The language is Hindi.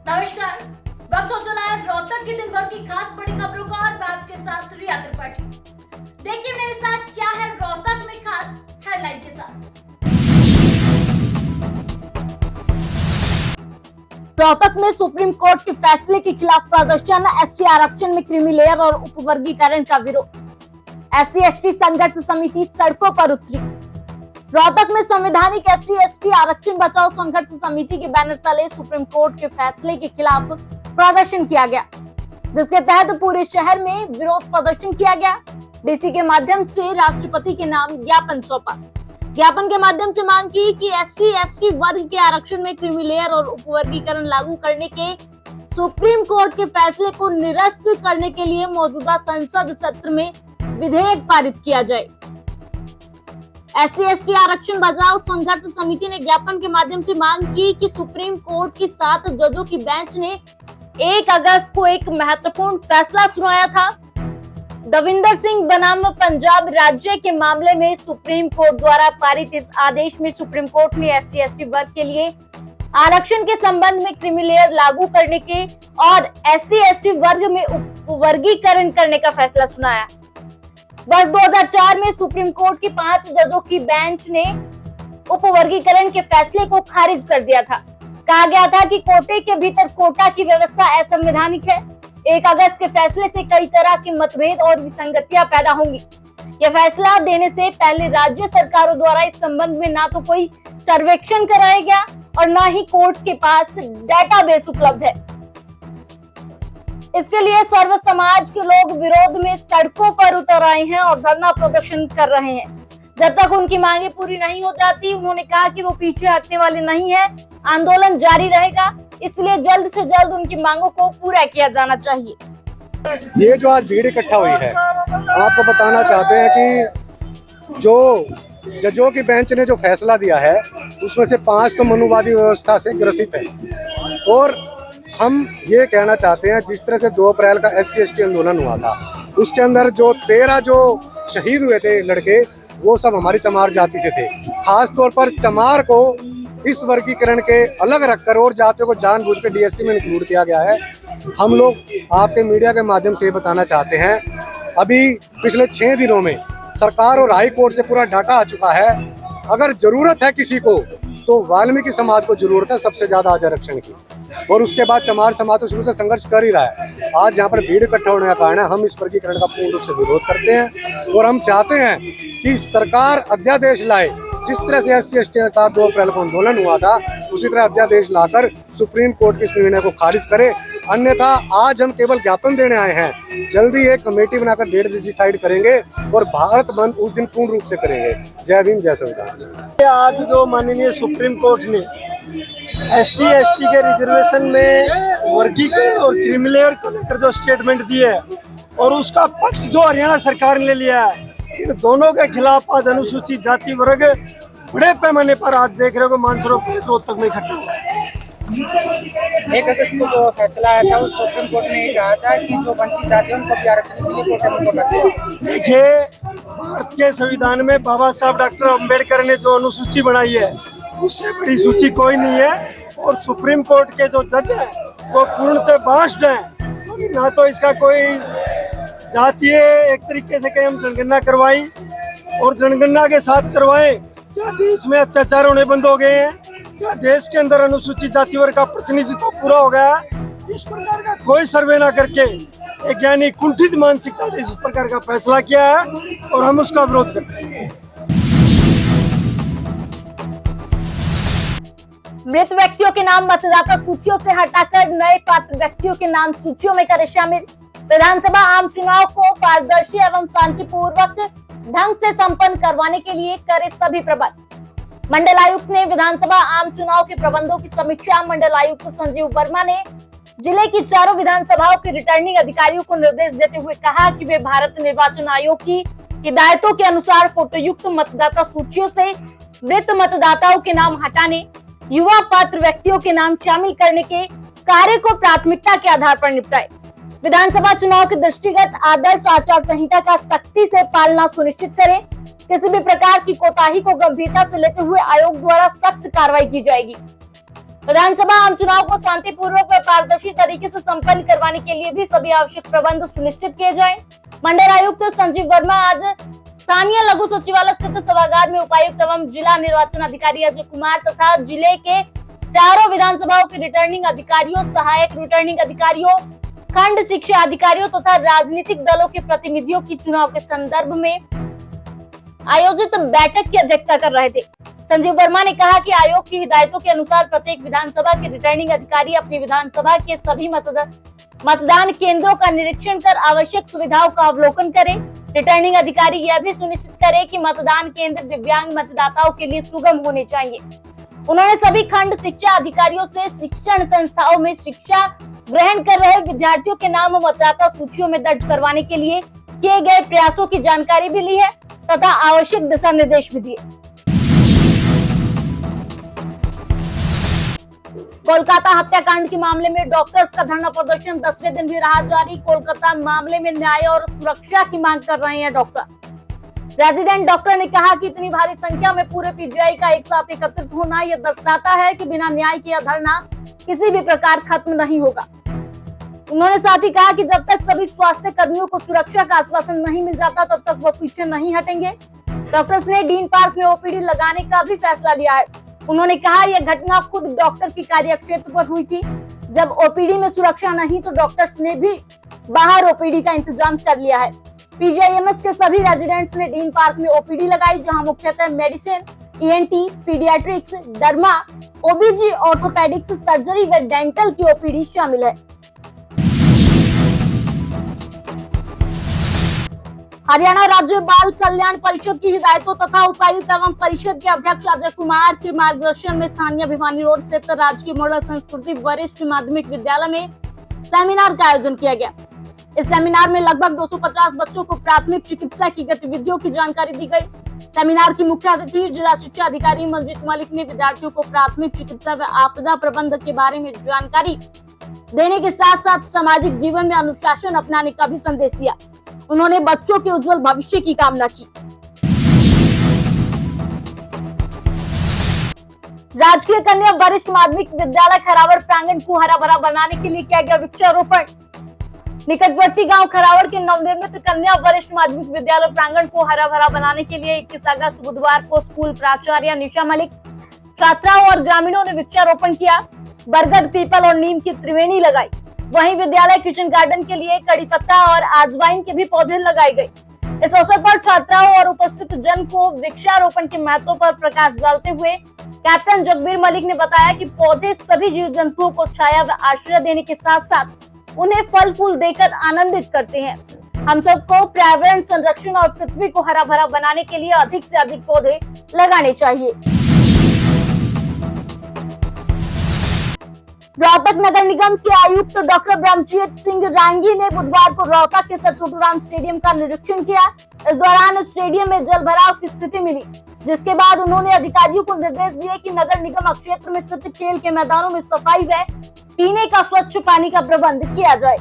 नमस्कार। वक्त हो चला है रोहतक की दिन भर की खास बड़ी खबरों का और मैं आपके साथ रिया त्रिपाठी। देखिए मेरे साथ क्या है रोहतक में खास हेडलाइन के साथ। रोहतक में सुप्रीम कोर्ट के फैसले के खिलाफ प्रदर्शन, एससी आरक्षण में क्रीमी लेयर और उपवर्गीकरण का विरोध। एससी एसटी संघर्ष समिति सड़कों पर उतरी। रोहतक में संवैधानिक एससी एसटी आरक्षण बचाओ संघर्ष समिति के बैनर तले सुप्रीम कोर्ट के फैसले के खिलाफ प्रदर्शन किया गया, जिसके तहत पूरे शहर में विरोध प्रदर्शन किया गया। डीसी के माध्यम से राष्ट्रपति के नाम ज्ञापन सौंपा। ज्ञापन के माध्यम से मांग की कि एससी एसटी वर्ग के आरक्षण में क्रीमी लेयर और उपवर्गीकरण लागू करने के सुप्रीम कोर्ट के फैसले को निरस्त करने के लिए मौजूदा संसद सत्र में विधेयक पारित किया जाए। एससी एसटी आरक्षण बचाओ संघर्ष समिति ने ज्ञापन के माध्यम से मांग की कि सुप्रीम कोर्ट की 7 जजों की बेंच ने 1 अगस्त को एक महत्वपूर्ण फैसला सुनाया था। दविंदर सिंह बनाम पंजाब राज्य के मामले में सुप्रीम कोर्ट द्वारा पारित इस आदेश में सुप्रीम कोर्ट ने एससी एसटी वर्ग के लिए आरक्षण के संबंध में क्रीमी लेयर लागू करने के और एससी एसटी वर्ग में उपवर्गीकरण करने का फैसला सुनाया। वर्ष 2004 में सुप्रीम कोर्ट की 5 जजों की बेंच ने उपवर्गीकरण के फैसले को खारिज कर दिया था। कहा गया था कि कोटे के भीतर कोटा की व्यवस्था असंवैधानिक है। 1 अगस्त के फैसले से कई तरह के मतभेद और विसंगतियां पैदा होंगी। यह फैसला देने से पहले राज्य सरकारों द्वारा इस संबंध में ना तो कोई सर्वेक्षण कराया गया और न ही कोर्ट के पास डेटाबेस उपलब्ध है। इसके लिए सर्व समाज के लोग विरोध में सड़कों पर उतर आए हैं और धरना प्रदर्शन कर रहे हैं। जब तक उनकी मांगे पूरी नहीं हो जाती, उन्होंने कहा कि वो पीछे हटने वाले नहीं है, आंदोलन जारी रहेगा। इसलिए जल्द से जल्द उनकी मांगों को पूरा किया जाना चाहिए। ये जो आज भीड़ इकट्ठा हुई है, हम आपको बताना चाहते हैं कि जो जजों की बेंच ने जो फैसला दिया है उसमें से 5 तो मनुवादी व्यवस्था से ग्रसित है। और हम ये कहना चाहते हैं, जिस तरह से 2 अप्रैल का एससी एसटी आंदोलन हुआ था, उसके अंदर जो 13 जो शहीद हुए थे लड़के, वो सब हमारी चमार जाति से थे। खास तौर पर चमार को इस वर्गीकरण के अलग रखकर और जातियों को जानबूझ कर डीएससी में इंक्लूड किया गया है। हम लोग आपके मीडिया के माध्यम से ये बताना चाहते हैं, अभी पिछले 6 दिनों में सरकार और हाई कोर्ट से पूरा डाटा आ चुका है। अगर जरूरत है किसी को, तो वाल्मीकि समाज को जरूरत है सबसे ज्यादा आज आरक्षण की, और उसके बाद चमार समाज तो शुरू से संघर्ष कर ही रहा है। आज यहाँ पर भीड़ इकट्ठा होने का कारण है, हम इस वर्गीकरण का पूर्ण रूप से विरोध करते हैं और हम चाहते हैं कि सरकार अध्यादेश लाए। जिस तरह से एससी एसटी का 2 अप्रैल को आंदोलन हुआ था, उसी तरह अध्यादेश लाकर सुप्रीम कोर्ट के इस निर्णय को खारिज करे। अन्यथा आज हम केवल ज्ञापन देने आए हैं, जल्दी एक कमेटी बनाकर डेट डिसाइड करेंगे और भारत बंद उस दिन पूर्ण रूप से करेंगे। जय भीम, जय संविधान। आज जो माननीय सुप्रीम कोर्ट ने एससी एसटी के रिजर्वेशन में वर्गीकरण और क्रीमी लेयर को लेकर जो स्टेटमेंट दी है और उसका पक्ष जो हरियाणा सरकार ने लिया है, इन दोनों के खिलाफ आज अनुसूचित जाति वर्ग बड़े पैमाने पर आज देख रहे हो मानसरोवर रोहतक में इकट्ठा हुआ है। 1 अगस्त को जो फैसला आया था, उस सुप्रीम कोर्ट ने कहा था कि जो वंचित जाति है उनको भी आरक्षण, इसलिए कोटे में कोटा दिया। देखिए, भारत के संविधान में बाबा साहब डॉक्टर अम्बेडकर ने जो अनुसूची बनाई है, उससे बड़ी सूची कोई नहीं है। और सुप्रीम कोर्ट के जो जज है वो पूर्णतः बास्ड है, क्योंकि ना तो इसका कोई जातीय एक तरीके से कहीं हम जनगणना करवाई और जनगणना के साथ करवाएं, क्या देश में अत्याचार होने बंद हो गए हैं? क्या देश के अंदर अनुसूचित जाति वर्ग का प्रतिनिधित्व पूरा हो गया? इस प्रकार का कोई सर्वे ना करके एक यानी कुंठित मानसिकता से इस प्रकार का फैसला किया है और हम उसका विरोध करते हैं। मृत व्यक्तियों के नाम मतदाता सूचियों से हटाकर नए पात्र व्यक्तियों के नाम सूचियों में करे शामिल। विधानसभा आम चुनाव को पारदर्शी एवं शांतिपूर्वक ढंग से संपन्न करवाने के लिए करे सभी प्रबंध। मंडल आयुक्त ने विधानसभा आम चुनाव के प्रबंधों की समीक्षा। मंडल आयुक्त संजीव वर्मा ने जिले की 4 विधानसभाओं के रिटर्निंग अधिकारियों को निर्देश देते हुए कहा कि वे भारत निर्वाचन आयोग की हिदायतों के अनुसार फोटोयुक्त मतदाता सूचियों से मृत मतदाताओं के नाम हटाने, युवा पात्र व्यक्तियों के नाम शामिल करने के कार्य को प्राथमिकता के आधार पर निपटाए। विधानसभा चुनाव के दृष्टिगत आदर्श आचार संहिता का सख्ती से पालना सुनिश्चित करें। किसी भी प्रकार की कोताही को गंभीरता से लेते हुए आयोग द्वारा सख्त कार्रवाई की जाएगी। विधानसभा आम चुनाव को शांतिपूर्वक व पारदर्शी तरीके से संपन्न करवाने के लिए भी सभी आवश्यक प्रबंध सुनिश्चित किए जाएं। मंडल आयुक्त संजीव वर्मा आज स्थानीय लघु सचिवालय स्थित सभागार में उपायुक्त एवं जिला निर्वाचन अधिकारी अजय कुमार तथा जिले के चारों विधानसभाओं के रिटर्निंग अधिकारियों, सहायक रिटर्निंग अधिकारियों, खंड शिक्षा अधिकारियों तथा राजनीतिक दलों के प्रतिनिधियों की चुनाव के संदर्भ में आयोजित बैठक की अध्यक्षता कर रहे थे। संजीव वर्मा ने कहा कि आयोग की हिदायतों के अनुसार प्रत्येक विधानसभा के रिटर्निंग अधिकारी अपनी विधानसभा के सभी मतदान केंद्रों का निरीक्षण कर आवश्यक सुविधाओं का अवलोकन करें। रिटर्निंग अधिकारी यह भी सुनिश्चित करें कि मतदान केंद्र दिव्यांग मतदाताओं के लिए सुगम होने चाहिए। उन्होंने सभी खंड शिक्षा अधिकारियों से शिक्षण संस्थाओं में शिक्षा ग्रहण कर रहे विद्यार्थियों के नाम मतदाता सूचियों में दर्ज करवाने के लिए किए गए प्रयासों की जानकारी भी ली है तथा आवश्यक दिशा निर्देश भी दिए। कोलकाता हत्याकांड के मामले में डॉक्टर्स का धरना प्रदर्शन 10वें दिन भी रहा जारी। कोलकाता मामले में न्याय और सुरक्षा की मांग कर रहे हैं डॉक्टर। रेजिडेंट डॉक्टर ने कहा कि इतनी भारी संख्या में पूरे पीजीआई का एक साथ एकत्रित होना यह दर्शाता है कि बिना न्याय के यह धरना किसी भी प्रकार खत्म नहीं होगा। उन्होंने साथ ही कहा कि जब तक सभी स्वास्थ्य कर्मियों को सुरक्षा का आश्वासन नहीं मिल जाता तब तक वो पीछे नहीं हटेंगे। डॉक्टर्स ने डीन पार्क में ओपीडी लगाने का भी फैसला लिया है। उन्होंने कहा यह घटना खुद डॉक्टर की कार्य क्षेत्र पर हुई थी। जब ओपीडी में सुरक्षा नहीं तो डॉक्टर्स ने भी बाहर ओपीडी का इंतजाम कर लिया है। पीजीआईएमएस के सभी रेजिडेंट्स ने डीन पार्क में ओपीडी लगाई, जहां मुख्यतः medicine, ENT, paediatrics, derma, ओबीजी, orthopaedics, surgery व डेंटल की ओपीडी शामिल है। हरियाणा राज्य बाल कल्याण परिषद की हिदायतों तथा उपायुक्त एवं परिषद के अध्यक्ष अजय कुमार के मार्गदर्शन में स्थानीय भिवानी रोड स्थित राजकीय मॉडल संस्कृति वरिष्ठ माध्यमिक विद्यालय में सेमिनार का आयोजन किया गया। इस सेमिनार में लगभग 250 बच्चों को प्राथमिक चिकित्सा की गतिविधियों की जानकारी दी गई। सेमिनार की मुख्य अतिथि जिला शिक्षा अधिकारी मंजीत मलिक ने विद्यार्थियों को प्राथमिक चिकित्सा व आपदा प्रबंधन के बारे में जानकारी देने के साथ साथ सामाजिक जीवन में अनुशासन अपनाने का भी संदेश दिया। उन्होंने बच्चों के उज्जवल भविष्य की कामना की। राजकीय कन्या वरिष्ठ माध्यमिक विद्यालय खरावड़ प्रांगण को हरा भरा बनाने के लिए किया गया वृक्षारोपण। निकटवर्ती गांव खरावड़ के नवनिर्मित कन्या वरिष्ठ माध्यमिक विद्यालय प्रांगण को हरा भरा बनाने के लिए 21 अगस्त बुधवार को स्कूल प्राचार्य निशा मलिक, छात्राओं और ग्रामीणों ने वृक्षारोपण किया। बरगद, पीपल और नीम की त्रिवेणी लगाई। वहीं विद्यालय किचन गार्डन के लिए कड़ी पत्ता और आजवाइन के भी पौधे लगाए गए। इस अवसर पर छात्राओं और उपस्थित जन को वृक्षारोपण के महत्व पर प्रकाश डालते हुए कैप्टन जगबीर मलिक ने बताया कि पौधे सभी जीव जंतुओं को छाया व आश्रय देने के साथ साथ उन्हें फल फूल देकर आनंदित करते हैं। हम सबको पर्यावरण संरक्षण और पृथ्वी को हरा भरा बनाने के लिए अधिक से अधिक पौधे लगाने चाहिए। रोहतक नगर निगम के आयुक्त डॉक्टर ब्रह्मजीत सिंह रांगी ने बुधवार को रोहतक के सर छोटू राम स्टेडियम का निरीक्षण किया। इस दौरान स्टेडियम में जल भराव की स्थिति मिली, जिसके बाद उन्होंने अधिकारियों को निर्देश दिए कि नगर निगम क्षेत्र में स्थित खेल के मैदानों में सफाई व पीने का स्वच्छ पानी का प्रबंध किया जाए।